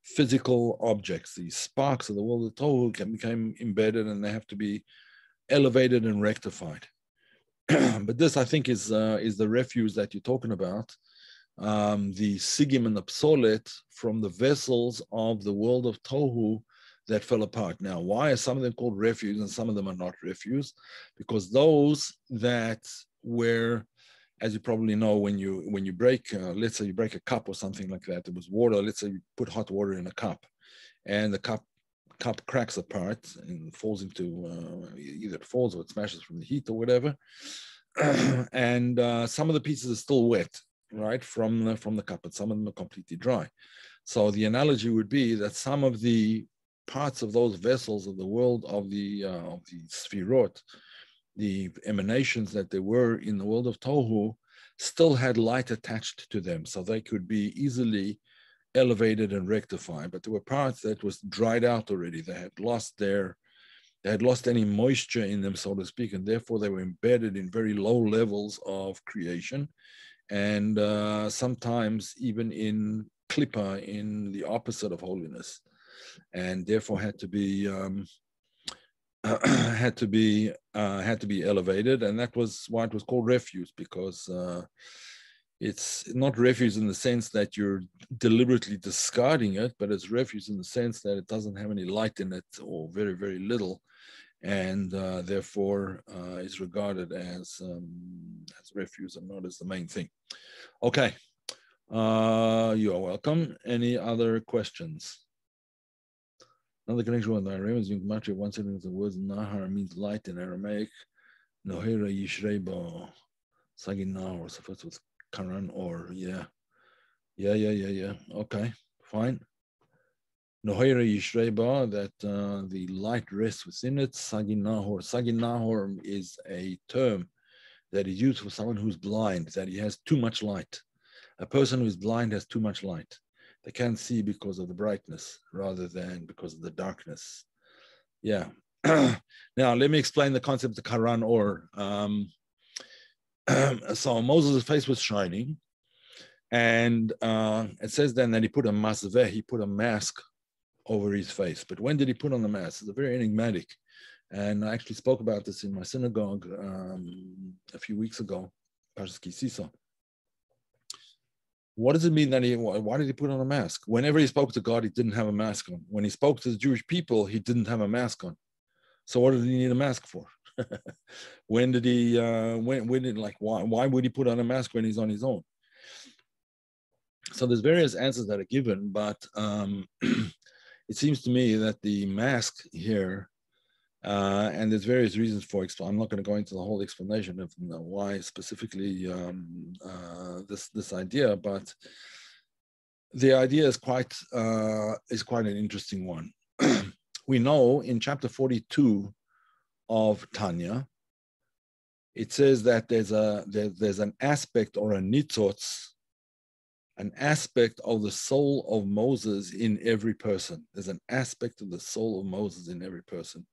physical objects. These sparks of the world of Tohu became embedded, and they have to be elevated and rectified. But this, I think, is the refuse that you're talking about, the sigim and the psolet from the vessels of the world of Tohu that fell apart. Now, why are some of them called refuse and some of them are not refuse? Because those that were, as you probably know, when you break, let's say you break a cup or something like that, there was water, let's say you put hot water in a cup, and the cup cracks apart and falls into, either it falls or it smashes from the heat or whatever. And some of the pieces are still wet, right, from the cup, but some of them are completely dry. So the analogy would be that some of the parts of those vessels of the world of the Sfirot, the emanations that there were in the world of Tohu, still had light attached to them, so they could be easily elevated and rectified. But there were parts that was dried out already. They had lost any moisture in them, so to speak, and therefore they were embedded in very low levels of creation, and sometimes even in klippa, in the opposite of holiness, and therefore had to be elevated, and that was why it was called refuse, because It's not refuse in the sense that you're deliberately discarding it, but it's refuse in the sense that it doesn't have any light in it, or very, very little, and therefore is regarded as refuse and not as the main thing. Okay, you are welcome. Any other questions? Another connection with the Arameans, you can one sentence, the words Nahar means light in Aramaic. Nohera Yishreba Sagina, or so with Karan, or yeah. Okay, fine. Nohera Yishreba, that the light rests within it. Saginahor. Saginahor is a term that is used for someone who's blind, that he has too much light. A person who is blind has too much light. They can't see because of the brightness rather than because of the darkness. Yeah. Now, let me explain the concept of Karan or. So Moses' face was shining, and it says then that he put a masveh, he put a mask over his face. But when did he put on the mask? It's very enigmatic. And I actually spoke about this in my synagogue a few weeks ago, Parshas Kisisa. What does it mean that why did he put on a mask? Whenever he spoke to God, he didn't have a mask on. When he spoke to the Jewish people, he didn't have a mask on. So what did he need a mask for? When did he, why would he put on a mask when he's on his own? So there's various answers that are given, but it seems to me that the mask here, and there's various reasons for, I'm not going to go into the whole explanation of why specifically this idea, but the idea is quite an interesting one. We know in chapter 42 of Tanya, it says that there's an aspect or a nitzotz, an aspect of the soul of Moses in every person. There's an aspect of the soul of Moses in every person.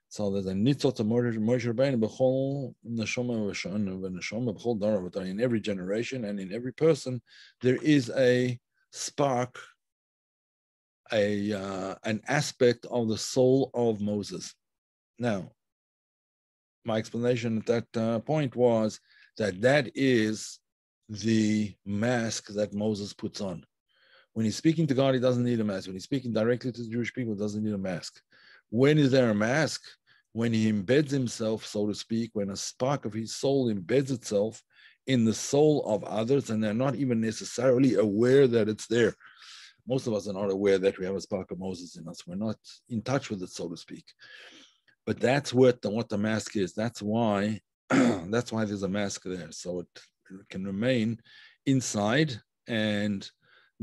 So there's a nitzot of Moshe Rabbeinu b'chol neshama v'neshama b'chol dara v'dara. In every generation and in every person, there is a spark, an aspect of the soul of Moses. Now, my explanation at that point was that is the mask that Moses puts on. When he's speaking to God, he doesn't need a mask. When he's speaking directly to the Jewish people, he doesn't need a mask. When is there a mask? When he embeds himself, so to speak, when a spark of his soul embeds itself in the soul of others, and they're not even necessarily aware that it's there. Most of us are not aware that we have a spark of Moses in us. We're not in touch with it, so to speak. But that's what the mask is. That's why there's a mask there. So it can remain inside and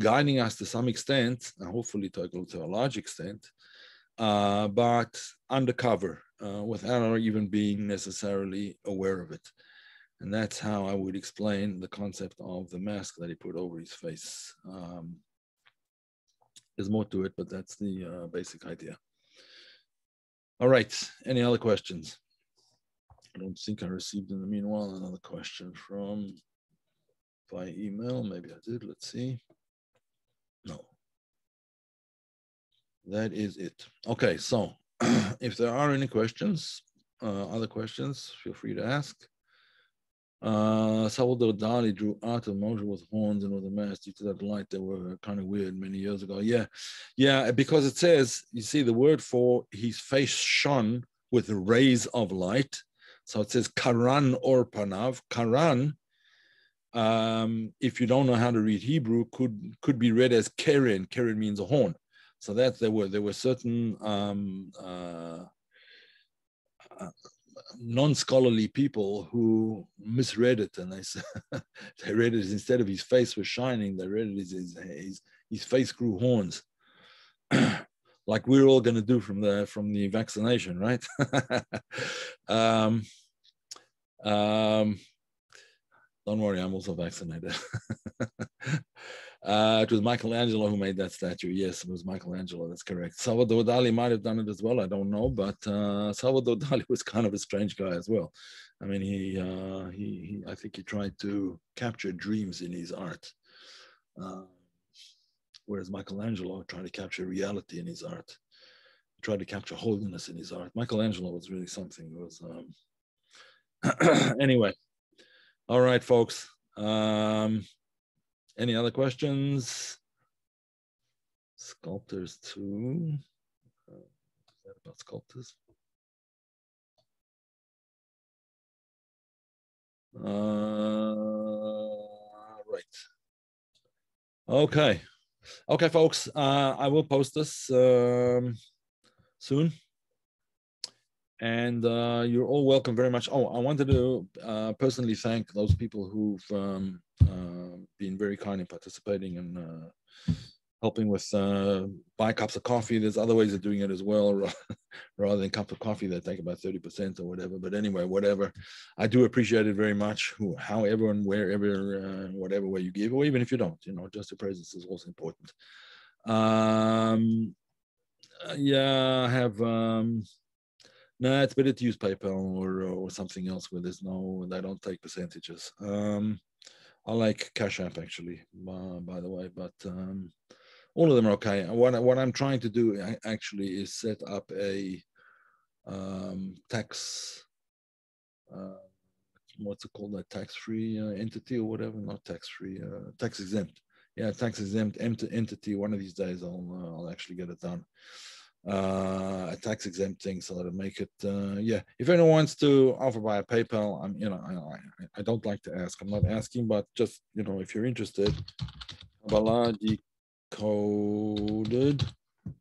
guiding us to some extent, hopefully to a large extent, but undercover, without even being necessarily aware of it. And that's how I would explain the concept of the mask that he put over his face. There's more to it, but that's the basic idea. All right, any other questions? I don't think I received in the meanwhile another question from via email. Maybe I did, let's see. No. That is it. Okay, so if there are any questions, other questions, feel free to ask. Salvador Dali drew art of Moshe with horns and with a mask due to that light. They were kind of weird many years ago. Yeah, because it says, you see the word for his face shone with rays of light. So it says Karan or Panav. Karan, if you don't know how to read Hebrew, could be read as Keren. Keren means a horn. So that there were certain non-scholarly people who misread it, and they read it instead of his face was shining, they read it as his face grew horns, like we're all going to do from the vaccination, right? Don't worry, I'm also vaccinated. It was Michelangelo who made that statue. Yes, it was Michelangelo. That's correct. Salvador Dali might have done it as well. I don't know, but Salvador Dali was kind of a strange guy as well. I mean, he I think he tried to capture dreams in his art, whereas Michelangelo tried to capture reality in his art. He tried to capture holiness in his art. Michelangelo was really something. It was anyway. All right, folks. Any other questions? Sculptors too. Is that about sculptors? Right. Okay. Okay, folks. I will post this soon. And you're all welcome very much. Oh, I wanted to personally thank those people who've been very kind in participating and helping with buy cups of coffee. There's other ways of doing it as well, rather than cups of coffee that take about 30% or whatever. But anyway, whatever. I do appreciate it very much. However and wherever, whatever way you give, or even if you don't, just your presence is also important. Yeah, I have. No, it's better to use PayPal or something else where they don't take percentages. I like Cash App actually, by the way, but all of them are okay. What I'm trying to do actually is set up a tax, what's it called, a tax-free entity or whatever, not tax-free, tax-exempt. Yeah, tax-exempt entity. One of these days I'll actually get it done. A tax exempt thing, so that'll make it yeah, if anyone wants to offer via PayPal, I don't like to ask, I'm not asking, but just if you're interested, Kabbalah decoded at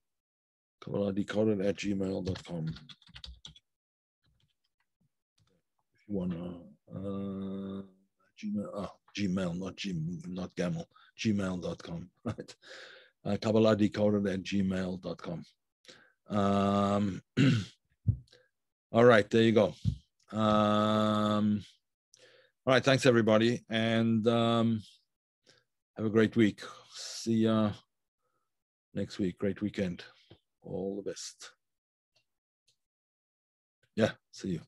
gmail.com if you want to Gmail, not Gamel, gmail.com, right? Kabbalah decoded at gmail.com. All right, there you go. All right, thanks everybody, and have a great week. See ya next week. Great weekend. All the best. Yeah, see you.